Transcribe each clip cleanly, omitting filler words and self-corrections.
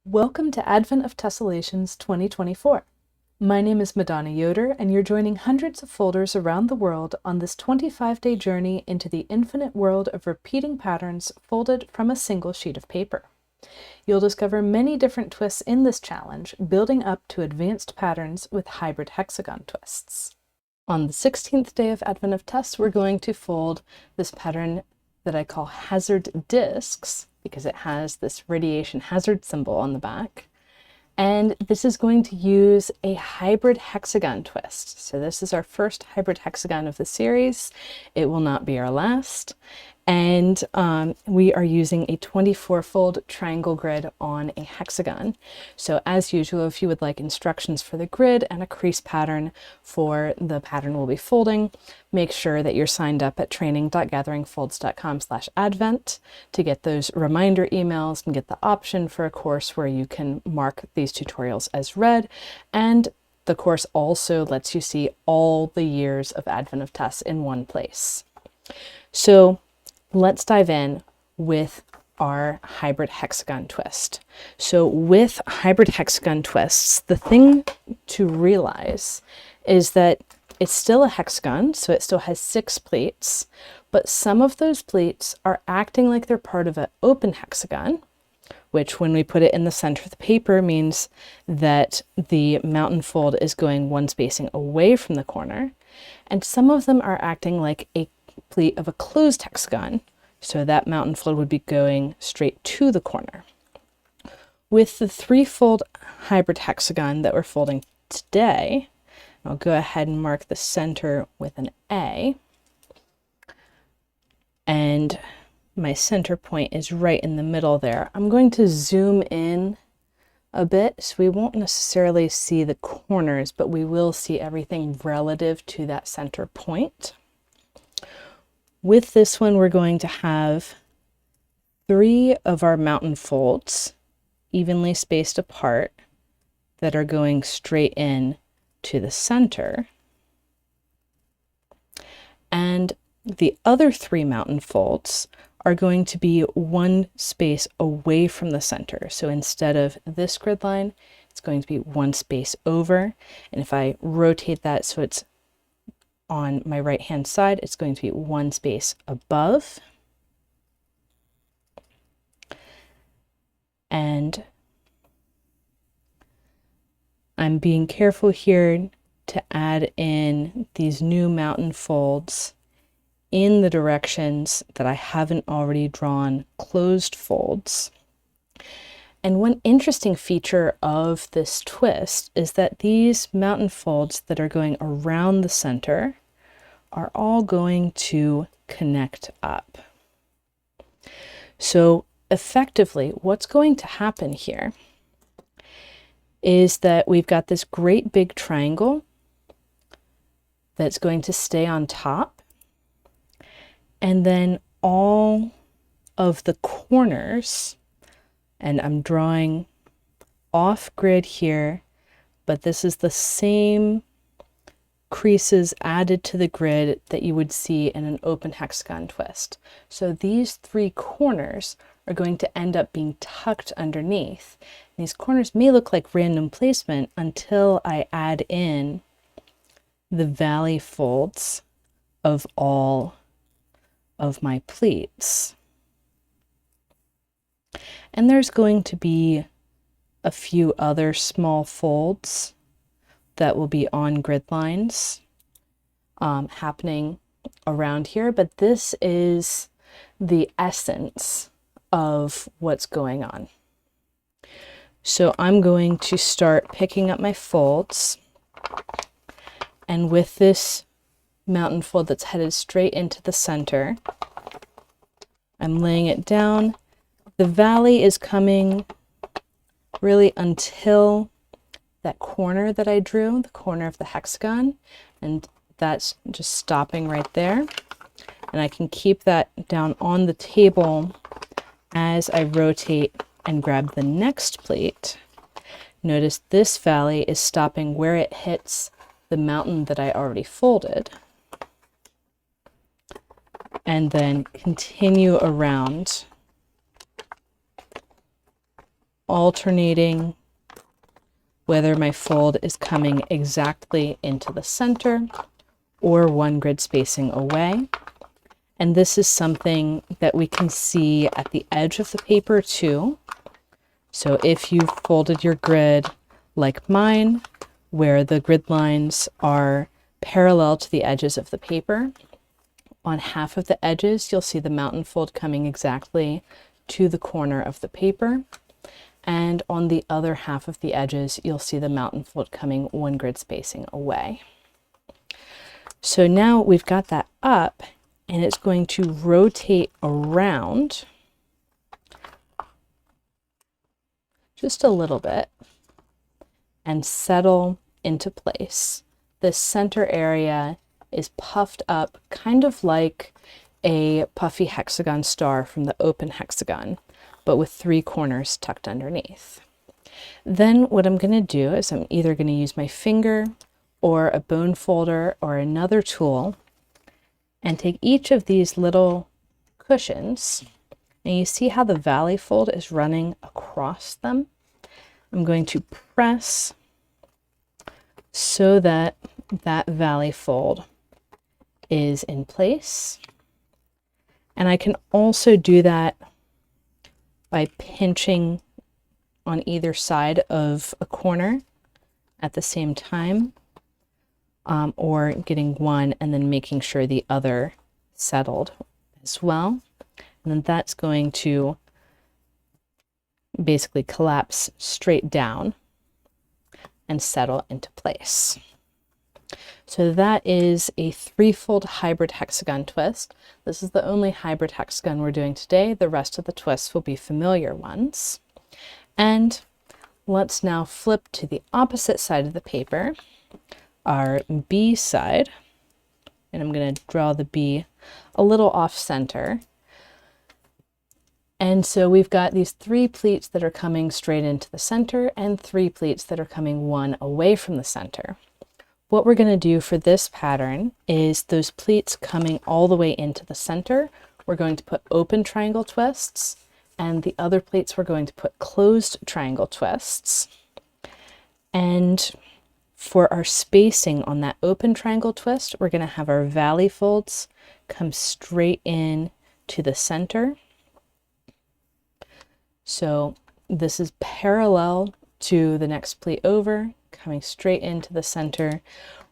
Welcome to Advent of Tessellations 2024. My name is Madonna Yoder, and you're joining hundreds of folders around the world on this 25-day journey into the infinite world of repeating patterns folded from a single sheet of paper. You'll discover many different twists in this challenge, building up to advanced patterns with hybrid hexagon twists. On the 16th day of Advent of Tess, we're going to fold this pattern that I call hazard discs, because it has this radiation hazard symbol on the back. And this is going to use a hybrid hexagon twist. So this is our first hybrid hexagon of the series. It will not be our last. And we are using a 24-fold triangle grid on a hexagon. So as usual, if you would like instructions for the grid and a crease pattern for the pattern we'll be folding, make sure that you're signed up at training.gatheringfolds.com/advent to get those reminder emails and get the option for a course where you can mark these tutorials as read. And the course also lets you see all the years of Advent of Tess in one place. So let's dive in with our hybrid hexagon twist. So with hybrid hexagon twists, the thing to realize is that it's still a hexagon, so it still has 6 pleats, but some of those pleats are acting like they're part of an open hexagon, which when we put it in the center of the paper means that the mountain fold is going one spacing away from the corner, and some of them are acting like a pleat of a closed hexagon, so that mountain fold would be going straight to the corner. With the 3-fold hybrid hexagon that we're folding today, I'll go ahead and mark the center with an A, and my center point is right in the middle there. I'm going to zoom in a bit so we won't necessarily see the corners, but we will see everything relative to that center point. With this one, we're going to have 3 of our mountain folds evenly spaced apart that are going straight in to the center. And the other 3 mountain folds are going to be one space away from the center. So instead of this grid line, it's going to be one space over. And if I rotate that so it's on my right hand side, it's going to be one space above. And I'm being careful here to add in these new mountain folds in the directions that I haven't already drawn closed folds. And one interesting feature of this twist is that these mountain folds that are going around the center are all going to connect up. So effectively, what's going to happen here is that we've got this great big triangle that's going to stay on top, and then all of the corners, and I'm drawing off grid here, but this is the same creases added to the grid that you would see in an open hexagon twist. So these 3 corners are going to end up being tucked underneath. These corners may look like random placement until I add in the valley folds of all of my pleats. And there's going to be a few other small folds that will be on grid lines happening around here, but this is the essence of what's going on. So I'm going to start picking up my folds, and with this mountain fold that's headed straight into the center, I'm laying it down. The valley is coming really until that corner that I drew, the corner of the hexagon, and that's just stopping right there. And I can keep that down on the table as I rotate and grab the next plate. Notice this valley is stopping where it hits the mountain that I already folded, and then continue around alternating whether my fold is coming exactly into the center or one grid spacing away. And this is something that we can see at the edge of the paper too. So if you've folded your grid like mine, where the grid lines are parallel to the edges of the paper, on half of the edges, you'll see the mountain fold coming exactly to the corner of the paper. And on the other half of the edges, you'll see the mountain fold coming one grid spacing away. So now we've got that up, and it's going to rotate around just a little bit and settle into place. The center area is puffed up, kind of like a puffy hexagon star from the open hexagon, but with 3 corners tucked underneath. Then what I'm going to do is I'm either going to use my finger or a bone folder or another tool and take each of these little cushions, and you see how the valley fold is running across them. I'm going to press so that that valley fold is in place. And I can also do that by pinching on either side of a corner at the same time, or getting one and then making sure the other settled as well. And then that's going to basically collapse straight down and settle into place. So that is a 3-fold hybrid hexagon twist. This is the only hybrid hexagon we're doing today. The rest of the twists will be familiar ones. And let's now flip to the opposite side of the paper, our B side. And I'm going to draw the B a little off center. And so we've got these 3 pleats that are coming straight into the center and 3 pleats that are coming one away from the center. What we're going to do for this pattern is those pleats coming all the way into the center, we're going to put open triangle twists, and the other pleats we're going to put closed triangle twists. And for our spacing on that open triangle twist, we're going to have our valley folds come straight in to the center. So this is parallel to the next pleat over, coming straight into the center.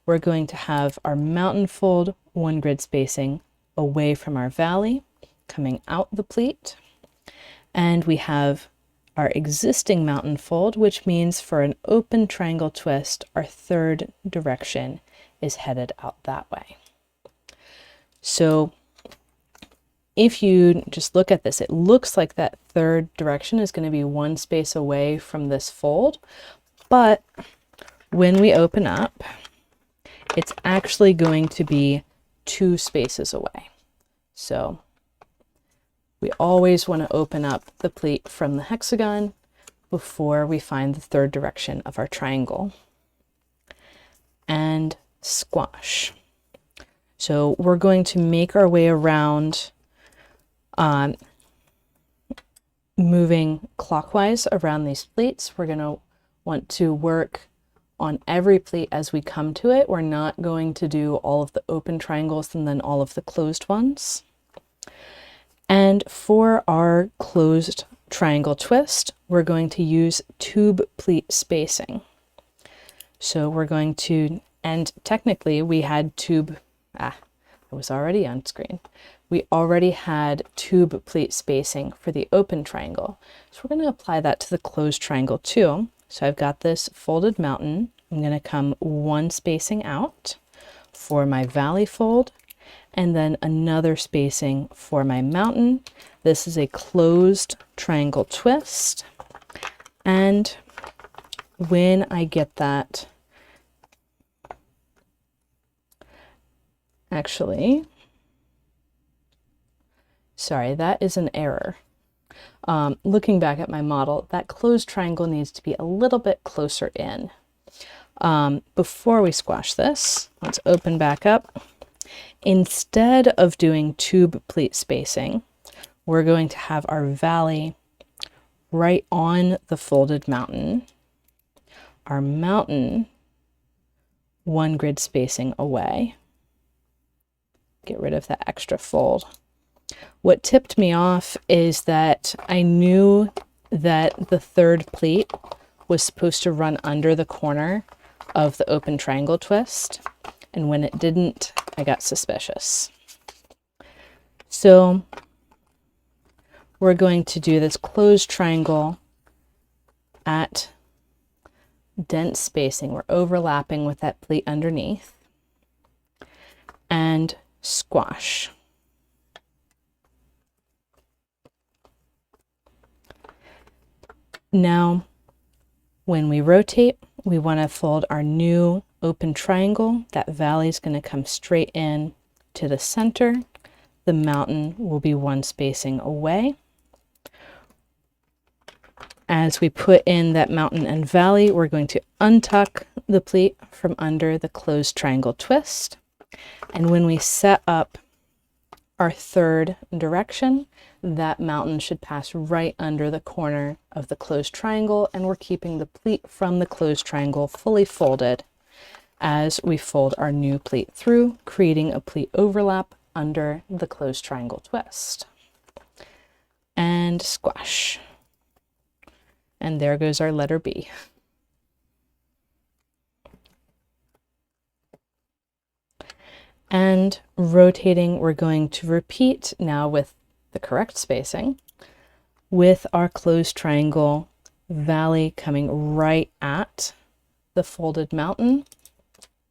We're going to have our mountain fold one grid spacing away from our valley, coming out the pleat. And we have our existing mountain fold, which means for an open triangle twist, our 3rd direction is headed out that way. So if you just look at this, it looks like that 3rd direction is going to be 1 space away from this fold, but when we open up, it's actually going to be 2 spaces away. So we always want to open up the pleat from the hexagon before we find the 3rd direction of our triangle. And squash. So we're going to make our way around, moving clockwise around these pleats. We're going to want to work on every pleat as we come to it. We're not going to do all of the open triangles and then all of the closed ones. And for our closed triangle twist, we're going to use tube pleat spacing. So we're going to, and technically we had tube, it was already on screen. We already had tube pleat spacing for the open triangle. So we're going to apply that to the closed triangle too. So I've got this folded mountain. I'm going to come 1 spacing out for my valley fold, and then another spacing for my mountain. This is a closed triangle twist. And when I get that, actually, sorry, that is an error. Looking back at my model, that closed triangle needs to be a little bit closer in. Before we squash this, let's open back up. Instead of doing tube pleat spacing, we're going to have our valley right on the folded mountain, our mountain 1 grid spacing away. Get rid of that extra fold. What tipped me off is that I knew that the third pleat was supposed to run under the corner of the open triangle twist, and when it didn't, I got suspicious. So we're going to do this closed triangle at dense spacing. We're overlapping with that pleat underneath, and squash. Now, when we rotate, we want to fold our new open triangle. That valley is going to come straight in to the center. The mountain will be 1 spacing away. As we put in that mountain and valley, we're going to untuck the pleat from under the closed triangle twist. And when we set up our third direction, that mountain should pass right under the corner of the closed triangle, and we're keeping the pleat from the closed triangle fully folded as we fold our new pleat through, creating a pleat overlap under the closed triangle twist. And squash. And there goes our letter B. And rotating, we're going to repeat now with the correct spacing, with our closed triangle valley coming right at the folded mountain,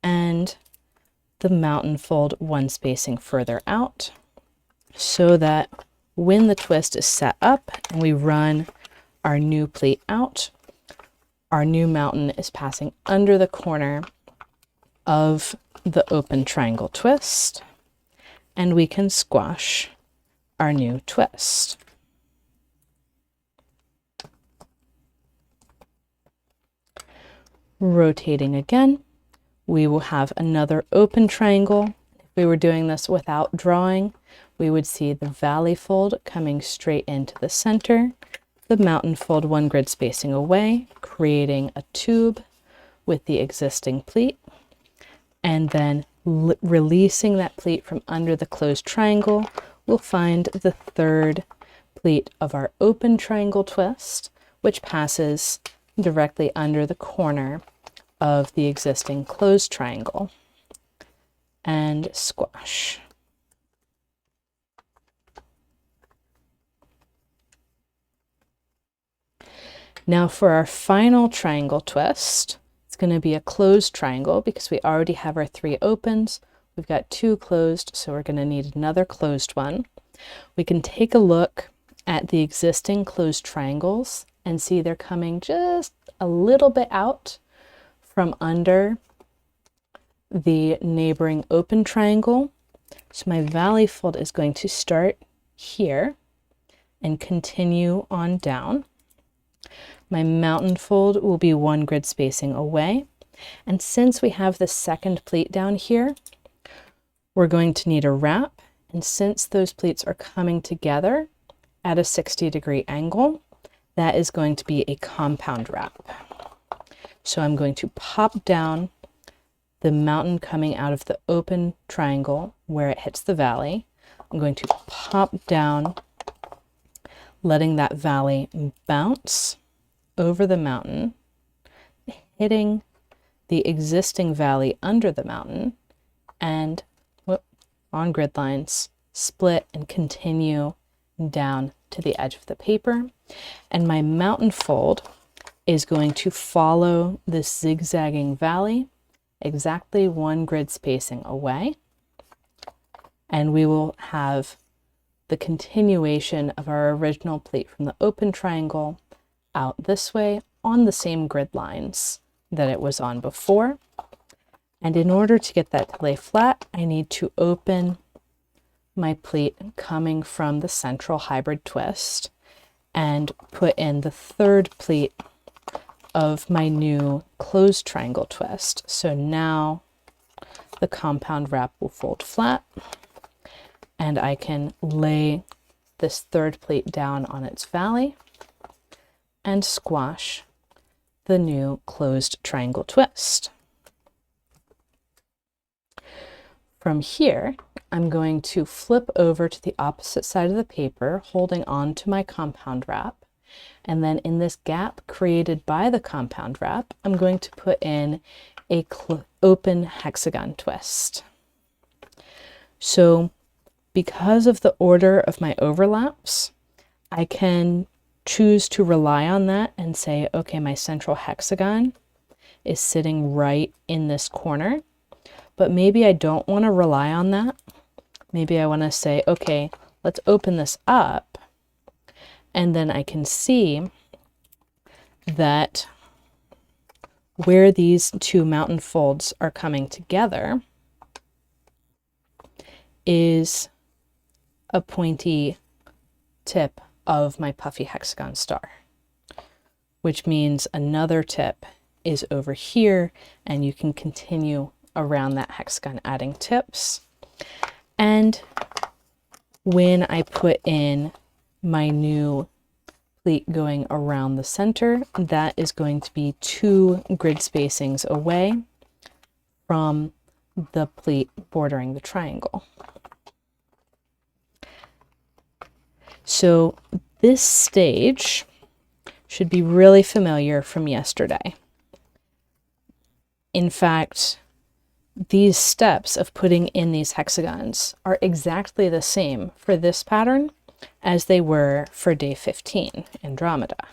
and the mountain fold 1 spacing further out, so that when the twist is set up and we run our new pleat out, our new mountain is passing under the corner of the open triangle twist, and we can squash our new twist. Rotating again, we will have another open triangle. If we were doing this without drawing, we would see the valley fold coming straight into the center, the mountain fold 1 grid spacing away, creating a tube with the existing pleat, and then releasing that pleat from under the closed triangle, we'll find the third pleat of our open triangle twist, which passes directly under the corner of the existing closed triangle, and squash. Now for our final triangle twist, it's going to be a closed triangle because we already have our 3 opens. We've got 2 closed, so we're going to need another closed one. We can take a look at the existing closed triangles and see they're coming just a little bit out from under the neighboring open triangle. So my valley fold is going to start here and continue on down. My mountain fold will be 1 grid spacing away. And since we have the second pleat down here, we're going to need a wrap. And since those pleats are coming together at a 60-degree angle, that is going to be a compound wrap. So I'm going to pop down the mountain coming out of the open triangle where it hits the valley. I'm going to pop down, letting that valley bounce over the mountain, hitting the existing valley under the mountain, and on grid lines, split and continue down to the edge of the paper. And my mountain fold is going to follow this zigzagging valley exactly 1 grid spacing away. And we will have the continuation of our original pleat from the open triangle out this way on the same grid lines that it was on before. And in order to get that to lay flat, I need to open my pleat coming from the central hybrid twist and put in the third pleat of my new closed triangle twist. So now the compound wrap will fold flat, and I can lay this third pleat down on its valley, and squash the new closed triangle twist. From here, I'm going to flip over to the opposite side of the paper, holding on to my compound wrap. And then in this gap created by the compound wrap, I'm going to put in a open hexagon twist. So because of the order of my overlaps, I can choose to rely on that and say, okay, my central hexagon is sitting right in this corner, but maybe I don't want to rely on that. Maybe I want to say, okay, let's open this up, and then I can see that where these two mountain folds are coming together is a pointy tip of my puffy hexagon star, which means another tip is over here, and you can continue around that hexagon adding tips. And when I put in my new pleat going around the center, that is going to be 2 grid spacings away from the pleat bordering the triangle. So this stage should be really familiar from yesterday. In fact, these steps of putting in these hexagons are exactly the same for this pattern as they were for day 15, Andromeda.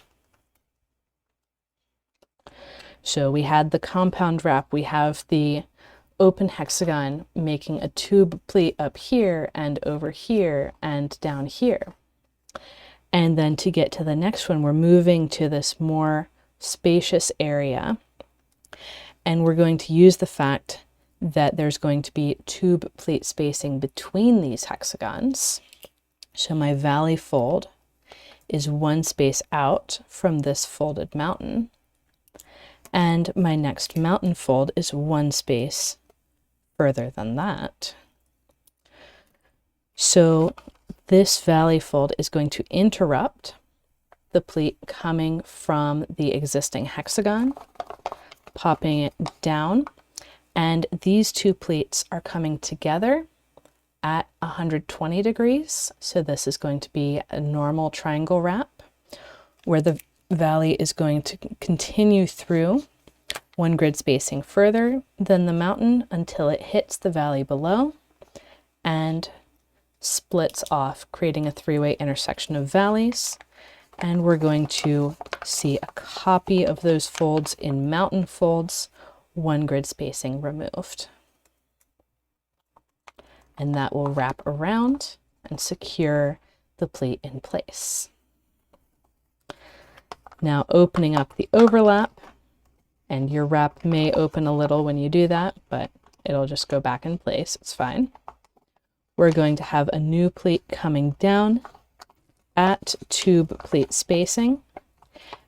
So we had the compound wrap, we have the open hexagon making a tube pleat up here and over here and down here. And then to get to the next one, we're moving to this more spacious area. And we're going to use the fact that there's going to be tube pleat spacing between these hexagons. So my valley fold is 1 space out from this folded mountain. And my next mountain fold is 1 space further than that. So this valley fold is going to interrupt the pleat coming from the existing hexagon, popping it down, and these 2 pleats are coming together at 120 degrees. So this is going to be a normal triangle wrap where the valley is going to continue through 1 grid spacing further than the mountain until it hits the valley below and splits off, creating a 3-way intersection of valleys. And we're going to see a copy of those folds in mountain folds, 1 grid spacing removed. And that will wrap around and secure the pleat in place. Now opening up the overlap, and your wrap may open a little when you do that, but it'll just go back in place, it's fine. We're going to have a new pleat coming down at tube pleat spacing.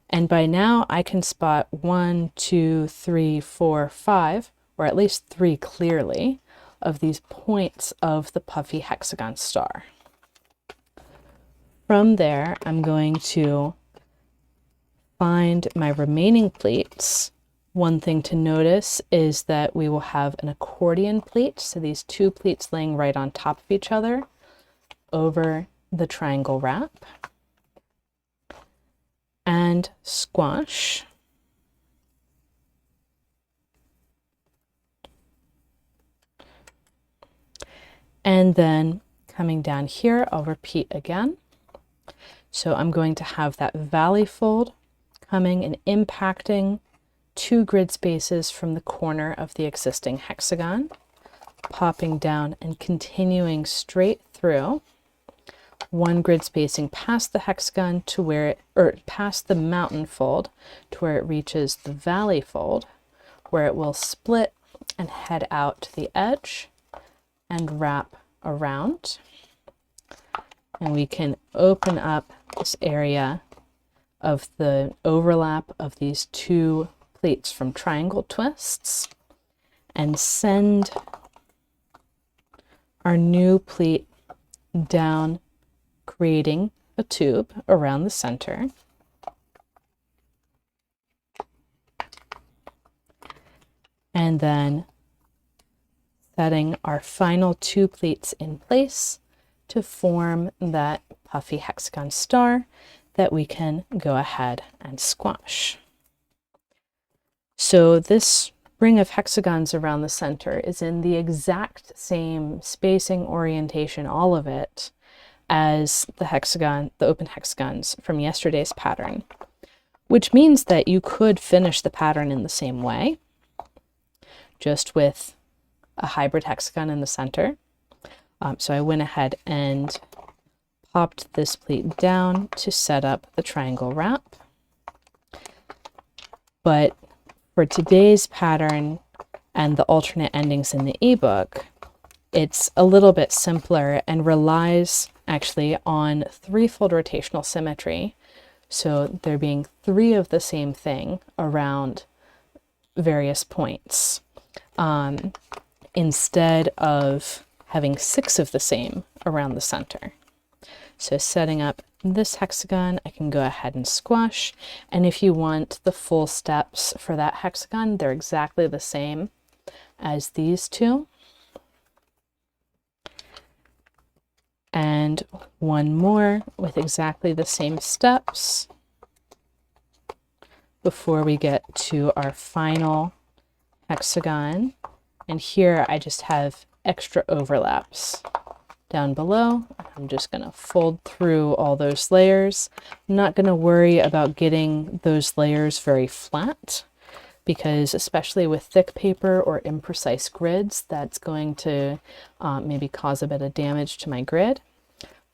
And by now I can spot 1, 2, 3, 4, 5, or at least 3 clearly, of these points of the puffy hexagon star. From there, I'm going to find my remaining pleats. One thing to notice is that we will have an accordion pleat, so these 2 pleats laying right on top of each other over the triangle wrap, and squash. And then coming down here, I'll repeat again. So I'm going to have that valley fold coming and impacting 2 grid spaces from the corner of the existing hexagon, popping down and continuing straight through 1 grid spacing past the hexagon to where it, or past the mountain fold to where it reaches the valley fold, where it will split and head out to the edge and wrap around. And we can open up this area of the overlap of these 2 pleats from triangle twists and send our new pleat down, creating a tube around the center. and then setting our final 2 pleats in place to form that puffy hexagon star that we can go ahead and squash. So this ring of hexagons around the center is in the exact same spacing, orientation, all of it, as the open hexagons from yesterday's pattern, which means that you could finish the pattern in the same way, just with a hybrid hexagon in the center. So I went ahead and popped this pleat down to set up the triangle wrap. But for today's pattern and the alternate endings in the ebook, it's a little bit simpler and relies actually on 3-fold rotational symmetry. So there being 3 of the same thing around various points, instead of having 6 of the same around the center. So setting up this hexagon, I can go ahead and squash. And if you want the full steps for that hexagon, they're exactly the same as these 2. And one more with exactly the same steps before we get to our final hexagon. And here I just have extra overlaps down below. I'm just going to fold through all those layers. I'm not going to worry about getting those layers very flat, because especially with thick paper or imprecise grids, that's going to maybe cause a bit of damage to my grid.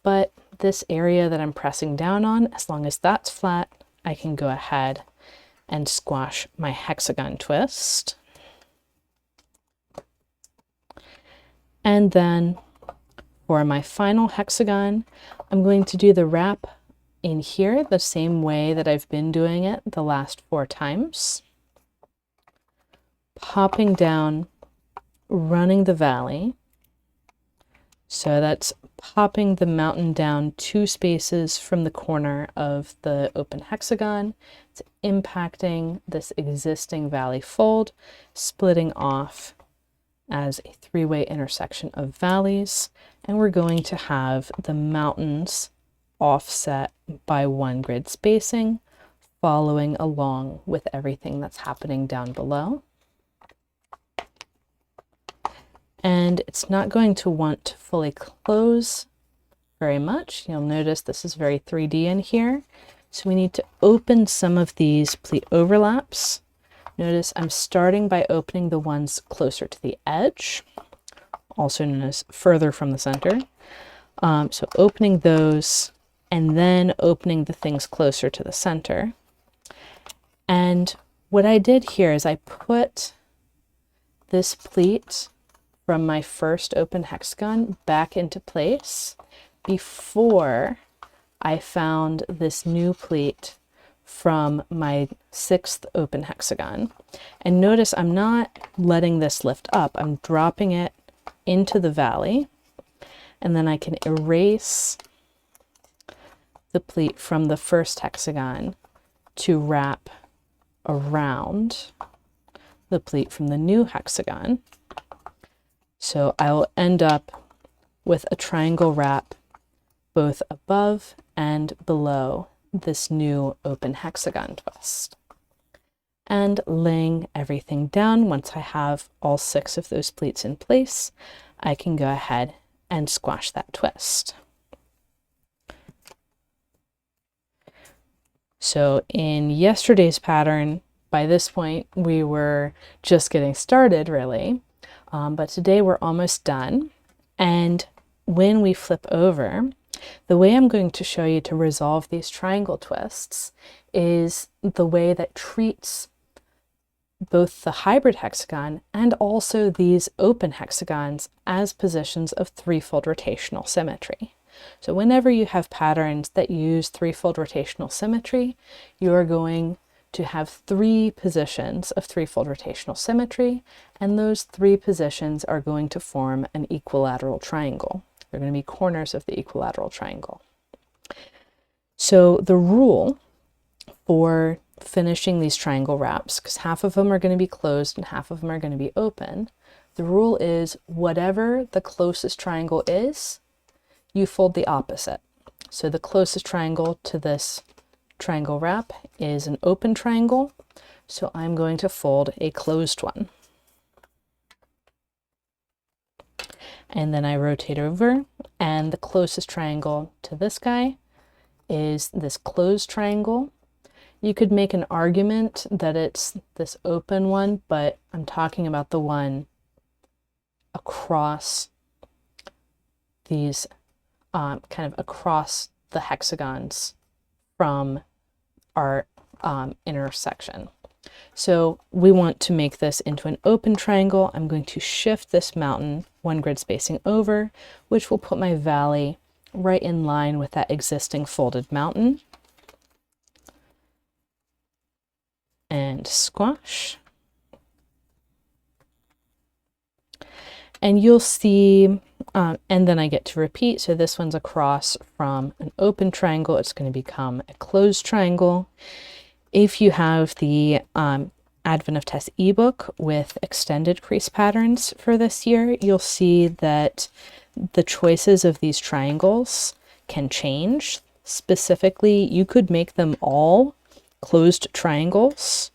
But this area that I'm pressing down on, as long as that's flat, I can go ahead and squash my hexagon twist. And then for my final hexagon, I'm going to do the wrap in here the same way that I've been doing it the last 4 times. Popping down, running the valley. So that's popping the mountain down 2 spaces from the corner of the open hexagon. It's impacting this existing valley fold, splitting off as a 3-way intersection of valleys, and we're going to have the mountains offset by 1 grid spacing, following along with everything that's happening down below. And it's not going to want to fully close very much. You'll notice this is very 3D in here. So we need to open some of these pleat overlaps. Notice I'm starting by opening the ones closer to the edge, also known as further from the center. So opening those and then opening the things closer to the center. And what I did here is I put this pleat from my first open hexagon back into place before I found this new pleat from my 6th open hexagon. And notice I'm not letting this lift up. I'm dropping it into the valley, and then I can erase the pleat from the first hexagon to wrap around the pleat from the new hexagon. So I'll end up with a triangle wrap both above and below this new open hexagon twist. And laying everything down, once I have all 6 of those pleats in place, I can go ahead and squash that twist. So in yesterday's pattern, by this point, we were just getting started, really. But today we're almost done. And when we flip over, the way I'm going to show you to resolve these triangle twists is the way that treats both the hybrid hexagon and also these open hexagons as positions of 3-fold rotational symmetry. So whenever you have patterns that use 3-fold rotational symmetry, you're going to have 3 positions of 3-fold rotational symmetry, and those 3 positions are going to form an equilateral triangle. They're going to be corners of the equilateral triangle. So the rule for finishing these triangle wraps, because half of them are going to be closed and half of them are going to be open, the rule is whatever the closest triangle is, you fold the opposite. So the closest triangle to this triangle wrap is an open triangle, so I'm going to fold a closed one. And then I rotate over, and the closest triangle to this guy is this closed triangle. You could make an argument that it's this open one, but I'm talking about the one across these, kind of across the hexagons from our intersection. So we want to make this into an open triangle. I'm going to shift this mountain one grid spacing over, which will put my valley right in line with that existing folded mountain. And squash. And you'll see, and then I get to repeat. So this one's across from an open triangle. It's going to become a closed triangle. If you have the Advent of Tess ebook with extended crease patterns for this year, you'll see that the choices of these triangles can change. Specifically, you could make them all closed triangles,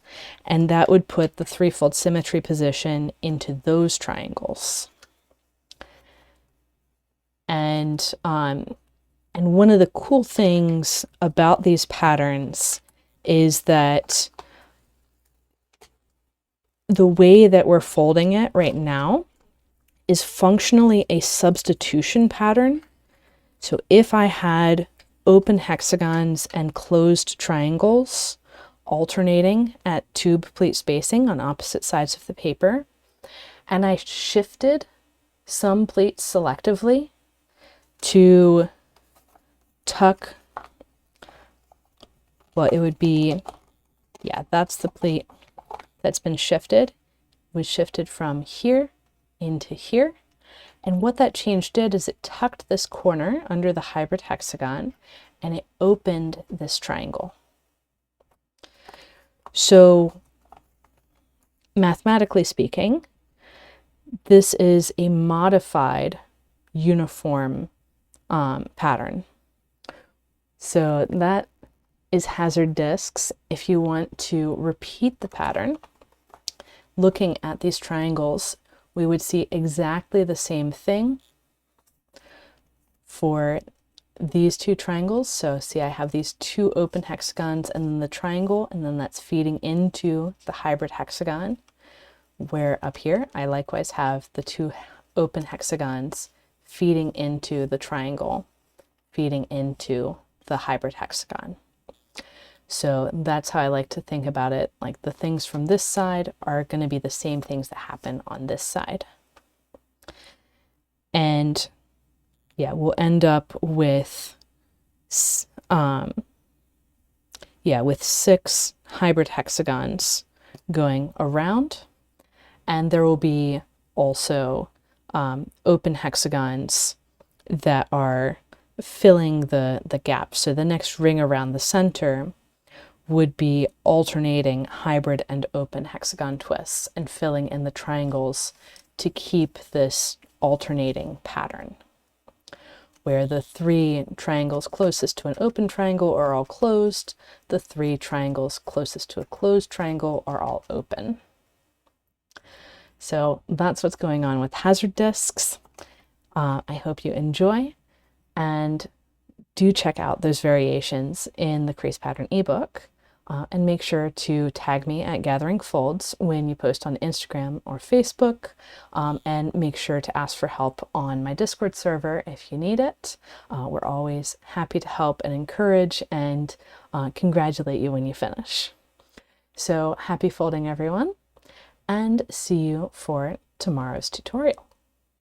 and that would put the threefold symmetry position into those triangles. And one of the cool things about these patterns is that the way that we're folding it right now is functionally a substitution pattern. So if I had open hexagons and closed triangles alternating at tube pleat spacing on opposite sides of the paper, and I shifted some pleats selectively to tuck, well, it would be, yeah, that's the pleat that's been shifted. It was shifted from here into here. And what that change did is it tucked this corner under the hybrid hexagon and it opened this triangle. So mathematically speaking, this is a modified uniform pattern. So that is hazard discs. If you want to repeat the pattern, looking at these triangles, we would see exactly the same thing for these two triangles. So see, I have these two open hexagons and then the triangle, and then that's feeding into the hybrid hexagon, where up here I likewise have the two open hexagons feeding into the triangle, feeding into the hybrid hexagon. So that's how I like to think about it. Like the things from this side are going to be the same things that happen on this side. And yeah, we'll end up with, with 6 hybrid hexagons going around. And there will be also open hexagons that are filling the gap. So the next ring around the center would be alternating hybrid and open hexagon twists and filling in the triangles to keep this alternating pattern, where the 3 triangles closest to an open triangle are all closed, the 3 triangles closest to a closed triangle are all open. So that's what's going on with hazard discs. I hope you enjoy, and do check out those variations in the Crease Pattern ebook. And make sure to tag me at Gathering Folds when you post on Instagram or Facebook, and make sure to ask for help on my Discord server if you need it. We're always happy to help and encourage and congratulate you when you finish. So happy folding, everyone, and see you for tomorrow's tutorial.